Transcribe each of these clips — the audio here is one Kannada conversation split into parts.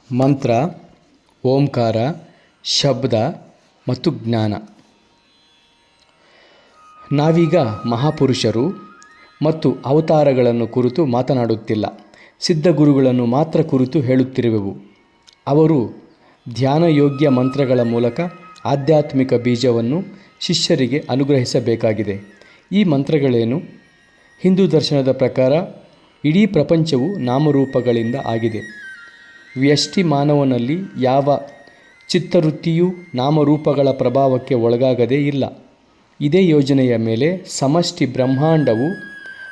ಮಂತ್ರ, ಓಂಕಾರ, ಶಬ್ದ ಮತ್ತು ಜ್ಞಾನ. ನಾವೀಗ ಮಹಾಪುರುಷರು ಮತ್ತು ಅವತಾರಗಳನ್ನು ಕುರಿತು ಮಾತನಾಡುತ್ತಿಲ್ಲ, ಸಿದ್ಧಗುರುಗಳನ್ನು ಮಾತ್ರ ಕುರಿತು ಹೇಳುತ್ತಿರುವೆವು. ಅವರು ಧ್ಯಾನಯೋಗ್ಯ ಮಂತ್ರಗಳ ಮೂಲಕ ಆಧ್ಯಾತ್ಮಿಕ ಬೀಜವನ್ನು ಶಿಷ್ಯರಿಗೆ ಅನುಗ್ರಹಿಸಬೇಕಾಗಿದೆ. ಈ ಮಂತ್ರಗಳೇನು? ಹಿಂದೂ ದರ್ಶನದ ಪ್ರಕಾರ ಇಡೀ ಪ್ರಪಂಚವು ನಾಮರೂಪಗಳಿಂದ ಆಗಿದೆ. ವ್ಯಷ್ಟಿ ಮಾನವನಲ್ಲಿ ಯಾವ ಚಿತ್ತವೃತ್ತಿಯೂ ನಾಮರೂಪಗಳ ಪ್ರಭಾವಕ್ಕೆ ಒಳಗಾಗದೇ ಇಲ್ಲ. ಇದೇ ಯೋಜನೆಯ ಮೇಲೆ ಸಮಷ್ಟಿ ಬ್ರಹ್ಮಾಂಡವು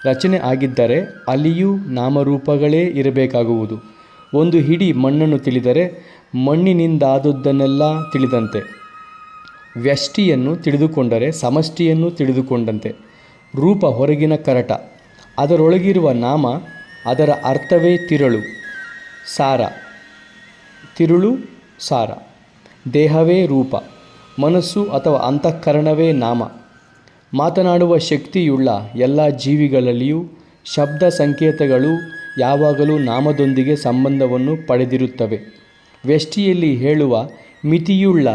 ರಚನೆ ಆಗಿದ್ದರೆ ಅಲ್ಲಿಯೂ ನಾಮರೂಪಗಳೇ ಇರಬೇಕಾಗುವುದು. ಒಂದು ಹಿಡಿ ಮಣ್ಣನ್ನು ತಿಳಿದರೆ ಮಣ್ಣಿನಿಂದಾದುದನ್ನೆಲ್ಲ ತಿಳಿದಂತೆ. ವ್ಯಷ್ಟಿಯನ್ನು ತಿಳಿದುಕೊಂಡರೆ ಸಮಷ್ಟಿಯನ್ನು ತಿಳಿದುಕೊಂಡಂತೆ. ರೂಪ ಹೊರಗಿನ ಕರಟ, ಅದರೊಳಗಿರುವ ನಾಮ, ಅದರ ಅರ್ಥವೇ ತಿರುಳು ಸಾರ. ತಿರುಳು ಸಾರ. ದೇಹವೇ ರೂಪ, ಮನಸ್ಸು ಅಥವಾ ಅಂತಃಕರಣವೇ ನಾಮ. ಮಾತನಾಡುವ ಶಕ್ತಿಯುಳ್ಳ ಎಲ್ಲ ಜೀವಿಗಳಲ್ಲಿಯೂ ಶಬ್ದ ಸಂಕೇತಗಳು ಯಾವಾಗಲೂ ನಾಮದೊಂದಿಗೆ ಸಂಬಂಧವನ್ನು ಪಡೆದಿರುತ್ತವೆ. ವ್ಯಷ್ಟಿಯಲ್ಲಿ ಹೇಳುವ ಮಿತಿಯುಳ್ಳ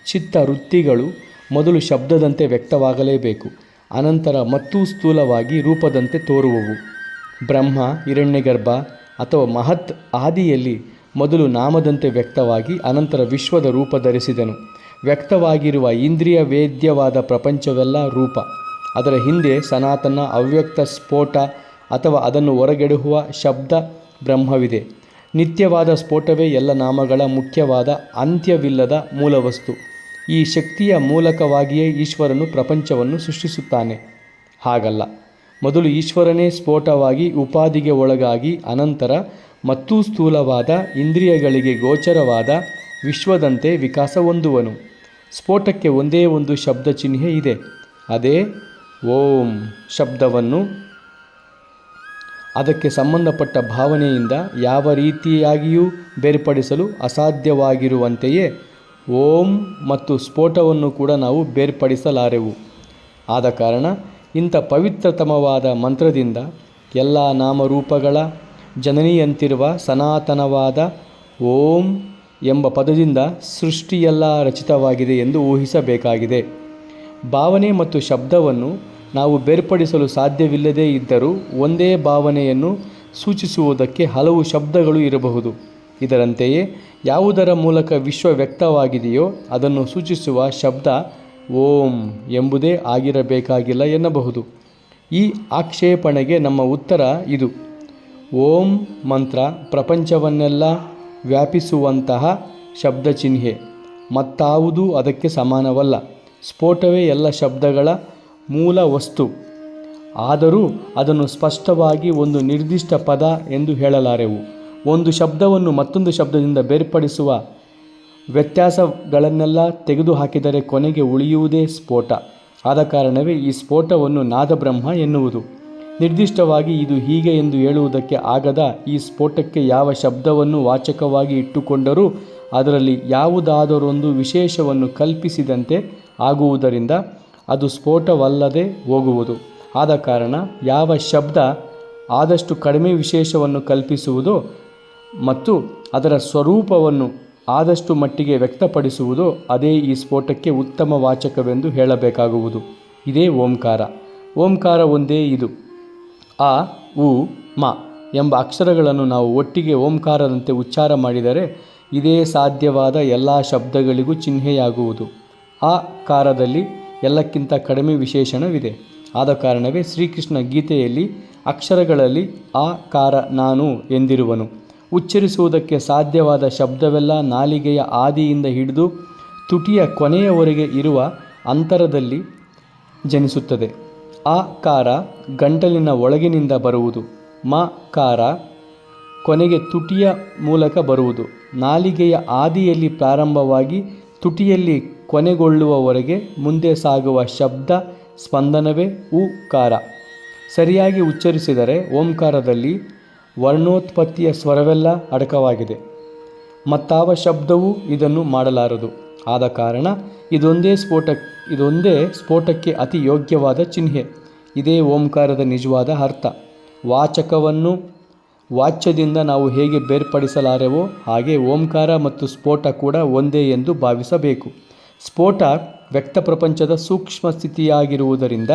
ಚಿತ್ತವೃತ್ತಿಗಳು ಮೊದಲು ಶಬ್ದದಂತೆ ವ್ಯಕ್ತವಾಗಲೇಬೇಕು, ಅನಂತರ ಮತ್ತೂ ಸ್ಥೂಲವಾಗಿ ರೂಪದಂತೆ ತೋರುವವು. ಬ್ರಹ್ಮ, ಹಿರಣ್ಯಗರ್ಭ ಅಥವಾ ಮಹತ್ ಆದಿಯಲ್ಲಿ ಮೊದಲು ನಾಮದಂತೆ ವ್ಯಕ್ತವಾಗಿ ಅನಂತರ ವಿಶ್ವದ ರೂಪ ಧರಿಸಿದನು. ವ್ಯಕ್ತವಾಗಿರುವ ಇಂದ್ರಿಯ ವೇದ್ಯವಾದ ಪ್ರಪಂಚವೆಲ್ಲ ರೂಪ. ಅದರ ಹಿಂದೆ ಸನಾತನ ಅವ್ಯಕ್ತ ಸ್ಫೋಟ ಅಥವಾ ಅದನ್ನು ಹೊರಗೆಡುವ ಶಬ್ದ ಬ್ರಹ್ಮವಿದೆ. ನಿತ್ಯವಾದ ಸ್ಫೋಟವೇ ಎಲ್ಲ ನಾಮಗಳ ಮುಖ್ಯವಾದ ಅಂತ್ಯವಿಲ್ಲದ ಮೂಲವಸ್ತು. ಈ ಶಕ್ತಿಯ ಮೂಲಕವಾಗಿಯೇ ಈಶ್ವರನು ಪ್ರಪಂಚವನ್ನು ಸೃಷ್ಟಿಸುತ್ತಾನೆ. ಹಾಗಲ್ಲ, ಮೊದಲು ಈಶ್ವರನೇ ಸ್ಫೋಟವಾಗಿ ಉಪಾಧಿಗೆ ಒಳಗಾಗಿ ಅನಂತರ ಮತ್ತೂ ಸ್ಥೂಲವಾದ ಇಂದ್ರಿಯಗಳಿಗೆ ಗೋಚರವಾದ ವಿಶ್ವದಂತೆ ವಿಕಾಸ ಹೊಂದುವನು. ಸ್ಫೋಟಕ್ಕೆ ಒಂದೇ ಒಂದು ಶಬ್ದ ಚಿಹ್ನೆ ಇದೆ, ಅದೇ ಓಂ ಶಬ್ದವನ್ನು ಅದಕ್ಕೆ ಸಂಬಂಧಪಟ್ಟ ಭಾವನೆಯಿಂದ ಯಾವ ರೀತಿಯಾಗಿಯೂ ಬೇರ್ಪಡಿಸಲು ಅಸಾಧ್ಯವಾಗಿರುವಂತೆಯೇ ಓಂ ಮತ್ತು ಸ್ಫೋಟವನ್ನು ಕೂಡ ನಾವು ಬೇರ್ಪಡಿಸಲಾರೆವು. ಆದ ಕಾರಣ ಇಂಥ ಪವಿತ್ರತಮವಾದ ಮಂತ್ರದಿಂದ ಎಲ್ಲ ನಾಮರೂಪಗಳ ಜನನಿಯಂತಿರುವ ಸನಾತನವಾದ ಓಂ ಎಂಬ ಪದದಿಂದ ಸೃಷ್ಟಿಯೆಲ್ಲ ರಚಿತವಾಗಿದೆ ಎಂದು ಊಹಿಸಬೇಕಾಗಿದೆ. ಭಾವನೆ ಮತ್ತು ಶಬ್ದವನ್ನು ನಾವು ಬೇರ್ಪಡಿಸಲು ಸಾಧ್ಯವಿಲ್ಲದೇ ಇದ್ದರೂ ಒಂದೇ ಭಾವನೆಯನ್ನು ಸೂಚಿಸುವುದಕ್ಕೆ ಹಲವು ಶಬ್ದಗಳು ಇರಬಹುದು. ಇದರಂತೆಯೇ ಯಾವುದರ ಮೂಲಕ ವಿಶ್ವ ವ್ಯಕ್ತವಾಗಿದೆಯೋ ಅದನ್ನು ಸೂಚಿಸುವ ಶಬ್ದ ಓಂ ಎಂಬುದೇ ಆಗಿರಬೇಕಾಗಿಲ್ಲ ಎನ್ನಬಹುದು. ಈ ಆಕ್ಷೇಪಣೆಗೆ ನಮ್ಮ ಉತ್ತರ ಇದು: ಓಂ ಮಂತ್ರ ಪ್ರಪಂಚವನ್ನೆಲ್ಲ ವ್ಯಾಪಿಸುವಂತಹ ಶಬ್ದ ಚಿಹ್ನೆ, ಮತ್ತಾವುದೂ ಅದಕ್ಕೆ ಸಮಾನವಲ್ಲ. ಸ್ಫೋಟವೇ ಎಲ್ಲ ಶಬ್ದಗಳ ಮೂಲ ವಸ್ತು. ಆದರೂ ಅದನ್ನು ಸ್ಪಷ್ಟವಾಗಿ ಒಂದು ನಿರ್ದಿಷ್ಟ ಪದ ಎಂದು ಹೇಳಲಾರೆವು. ಒಂದು ಶಬ್ದವನ್ನು ಮತ್ತೊಂದು ಶಬ್ದದಿಂದ ಬೇರ್ಪಡಿಸುವ ವ್ಯತ್ಯಾಸಗಳನ್ನೆಲ್ಲ ತೆಗೆದುಹಾಕಿದರೆ ಕೊನೆಗೆ ಉಳಿಯುವುದೇ ಸ್ಫೋಟ. ಆದ ಕಾರಣವೇ ಈ ಸ್ಫೋಟವನ್ನು ನಾದಬ್ರಹ್ಮ ಎನ್ನುವುದು. ನಿರ್ದಿಷ್ಟವಾಗಿ ಇದು ಹೀಗೆ ಎಂದು ಹೇಳುವುದಕ್ಕೆ ಆಗದ ಈ ಸ್ಫೋಟಕ್ಕೆ ಯಾವ ಶಬ್ದವನ್ನು ವಾಚಕವಾಗಿ ಇಟ್ಟುಕೊಂಡರೂ ಅದರಲ್ಲಿ ಯಾವುದಾದರೊಂದು ವಿಶೇಷವನ್ನು ಕಲ್ಪಿಸಿದಂತೆ ಆಗುವುದರಿಂದ ಅದು ಸ್ಫೋಟವಲ್ಲದೆ ಹೋಗುವುದು. ಆದ ಕಾರಣ ಯಾವ ಶಬ್ದ ಆದಷ್ಟು ಕಡಿಮೆ ವಿಶೇಷವನ್ನು ಕಲ್ಪಿಸುವುದೋ ಮತ್ತು ಅದರ ಸ್ವರೂಪವನ್ನು ಆದಷ್ಟು ಮಟ್ಟಿಗೆ ವ್ಯಕ್ತಪಡಿಸುವುದೋ ಅದೇ ಈ ಸ್ಫೋಟಕ್ಕೆ ಉತ್ತಮ ವಾಚಕವೆಂದು ಹೇಳಬೇಕಾಗುವುದು. ಇದೇ ಓಂಕಾರ. ಓಂಕಾರ ಒಂದೇ ಇದು. ಅ, ಉ, ಮ ಎಂಬ ಅಕ್ಷರಗಳನ್ನು ನಾವು ಒಟ್ಟಿಗೆ ಓಂಕಾರದಂತೆ ಉಚ್ಚಾರ ಮಾಡಿದರೆ ಇದೇ ಸಾಧ್ಯವಾದ ಎಲ್ಲ ಶಬ್ದಗಳಿಗೂ ಚಿಹ್ನೆಯಾಗುವುದು. ಆ ಕಾರದಲ್ಲಿ ಎಲ್ಲಕ್ಕಿಂತ ಕಡಿಮೆ ವಿಶೇಷಣವಿದೆ. ಆದ ಕಾರಣವೇ ಶ್ರೀಕೃಷ್ಣ ಗೀತೆಯಲ್ಲಿ ಅಕ್ಷರಗಳಲ್ಲಿ ಆ ಕಾರ ನಾನು ಎಂದಿರುವನು. ಉಚ್ಚರಿಸುವುದಕ್ಕೆ ಸಾಧ್ಯವಾದ ಶಬ್ದವೆಲ್ಲ ನಾಲಿಗೆಯ ಆದಿಯಿಂದ ಹಿಡಿದು ತುಟಿಯ ಕೊನೆಯವರೆಗೆ ಇರುವ ಅಂತರದಲ್ಲಿ ಜನಿಸುತ್ತದೆ. ಆ ಕಾರ ಗಂಟಲಿನ ಒಳಗಿನಿಂದ ಬರುವುದು. ಮ ಕಾರ ಕೊನೆಗೆ ತುಟಿಯ ಮೂಲಕ ಬರುವುದು. ನಾಲಿಗೆಯ ಆದಿಯಲ್ಲಿ ಪ್ರಾರಂಭವಾಗಿ ತುಟಿಯಲ್ಲಿ ಕೊನೆಗೊಳ್ಳುವವರೆಗೆ ಮುಂದೆ ಸಾಗುವ ಶಬ್ದ ಸ್ಪಂದನವೇ ಉಕಾರ. ಸರಿಯಾಗಿ ಉಚ್ಚರಿಸಿದರೆ ಓಂಕಾರದಲ್ಲಿ ವರ್ಣೋತ್ಪತ್ತಿಯ ಸ್ವರವೆಲ್ಲ ಅಡಕವಾಗಿದೆ. ಮತ್ತಾವ ಶಬ್ದವೂ ಇದನ್ನು ಮಾಡಲಾರದು. ಆದ ಕಾರಣ ಇದೊಂದೇ ಸ್ಫೋಟಕ್ಕೆ ಅತಿ ಯೋಗ್ಯವಾದ ಚಿಹ್ನೆ. ಇದೇ ಓಂಕಾರದ ನಿಜವಾದ ಅರ್ಥ. ವಾಚಕವನ್ನು ವಾಚ್ಯದಿಂದ ನಾವು ಹೇಗೆ ಬೇರ್ಪಡಿಸಲಾರೆವೋ ಹಾಗೆ ಓಂಕಾರ ಮತ್ತು ಸ್ಫೋಟ ಕೂಡ ಒಂದೇ ಎಂದು ಭಾವಿಸಬೇಕು. ಸ್ಫೋಟ ವ್ಯಕ್ತ ಪ್ರಪಂಚದ ಸೂಕ್ಷ್ಮ ಸ್ಥಿತಿಯಾಗಿರುವುದರಿಂದ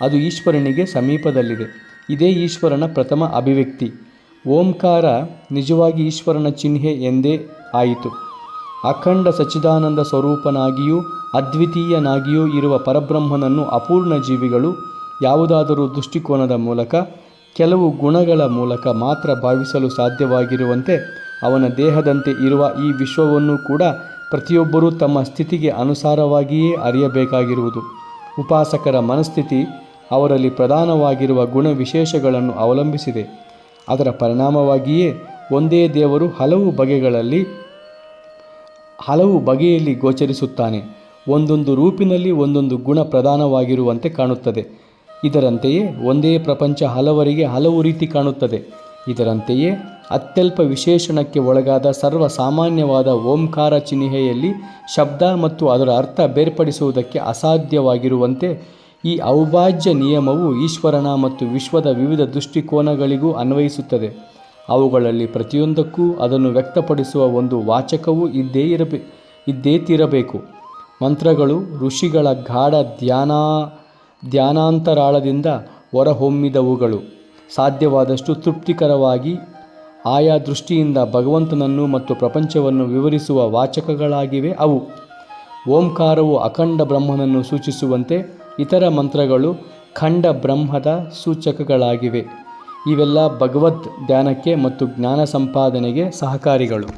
ಅದು ಈಶ್ವರನಿಗೆ ಸಮೀಪದಲ್ಲಿದೆ. ಇದೇ ಈಶ್ವರನ ಪ್ರಥಮ ಅಭಿವ್ಯಕ್ತಿ. ಓಂಕಾರ ನಿಜವಾಗಿ ಈಶ್ವರನ ಚಿಹ್ನೆ ಎಂದೇ ಆಯಿತು. ಅಖಂಡ ಸಚ್ಚಿದಾನಂದ ಸ್ವರೂಪನಾಗಿಯೂ ಅದ್ವಿತೀಯನಾಗಿಯೂ ಇರುವ ಪರಬ್ರಹ್ಮನನ್ನು ಅಪೂರ್ಣ ಜೀವಿಗಳು ಯಾವುದಾದರೂ ದೃಷ್ಟಿಕೋನದ ಮೂಲಕ, ಕೆಲವು ಗುಣಗಳ ಮೂಲಕ ಮಾತ್ರ ಭಾವಿಸಲು ಸಾಧ್ಯವಾಗಿರುವಂತೆ ಅವನ ದೇಹದಂತೆ ಇರುವ ಈ ವಿಶ್ವವನ್ನು ಕೂಡ ಪ್ರತಿಯೊಬ್ಬರೂ ತಮ್ಮ ಸ್ಥಿತಿಗೆ ಅನುಸಾರವಾಗಿಯೇ ಅರಿಯಬೇಕಾಗಿರುವುದು. ಉಪಾಸಕರ ಮನಸ್ಥಿತಿ ಅವರಲ್ಲಿ ಪ್ರಧಾನವಾಗಿರುವ ಗುಣ ವಿಶೇಷಗಳನ್ನು ಅವಲಂಬಿಸಿದೆ. ಅದರ ಪರಿಣಾಮವಾಗಿಯೇ ಒಂದೇ ದೇವರು ಹಲವು ಬಗೆಯಲ್ಲಿ ಗೋಚರಿಸುತ್ತಾನೆ. ಒಂದೊಂದು ರೂಪಿನಲ್ಲಿ ಒಂದೊಂದು ಗುಣ ಪ್ರಧಾನವಾಗಿರುವಂತೆ ಕಾಣುತ್ತದೆ. ಇದರಂತೆಯೇ ಒಂದೇ ಪ್ರಪಂಚ ಹಲವರಿಗೆ ಹಲವು ರೀತಿ ಕಾಣುತ್ತದೆ. ಇದರಂತೆಯೇ ಅತ್ಯಲ್ಪ ವಿಶೇಷಣಕ್ಕೆ ಒಳಗಾದ ಸರ್ವ ಸಾಮಾನ್ಯವಾದ ಓಂಕಾರ ಚಿಹ್ನೆಯಲ್ಲಿ ಶಬ್ದ ಮತ್ತು ಅದರ ಅರ್ಥ ಬೇರ್ಪಡಿಸುವುದಕ್ಕೆ ಅಸಾಧ್ಯವಾಗಿರುವಂತೆ ಈ ಅವಿಭಾಜ್ಯ ನಿಯಮವು ಈಶ್ವರನ ಮತ್ತು ವಿಶ್ವದ ವಿವಿಧ ದೃಷ್ಟಿಕೋನಗಳಿಗೂ ಅನ್ವಯಿಸುತ್ತದೆ. ಅವುಗಳಲ್ಲಿ ಪ್ರತಿಯೊಂದಕ್ಕೂ ಅದನ್ನು ವ್ಯಕ್ತಪಡಿಸುವ ಒಂದು ವಾಚಕವೂ ಇದ್ದೇ ತೀರಬೇಕು. ಮಂತ್ರಗಳು ಋಷಿಗಳ ಗಾಢ ಧ್ಯಾನಾಂತರಾಳದಿಂದ ಹೊರಹೊಮ್ಮಿದವುಗಳು. ಸಾಧ್ಯವಾದಷ್ಟು ತೃಪ್ತಿಕರವಾಗಿ ಆಯಾ ದೃಷ್ಟಿಯಿಂದ ಭಗವಂತನನ್ನು ಮತ್ತು ಪ್ರಪಂಚವನ್ನು ವಿವರಿಸುವ ವಾಚಕಗಳಾಗಿವೆ ಅವು. ಓಂಕಾರವು ಅಖಂಡ ಬ್ರಹ್ಮನನ್ನು ಸೂಚಿಸುವಂತೆ ಇತರ ಮಂತ್ರಗಳು ಖಂಡ ಬ್ರಹ್ಮದ ಸೂಚಕಗಳಾಗಿವೆ. ಇವೆಲ್ಲ ಭಗವದ್ ಧ್ಯಾನಕ್ಕೆ ಮತ್ತು ಜ್ಞಾನ ಸಂಪಾದನೆಗೆ ಸಹಕಾರಿಗಳು.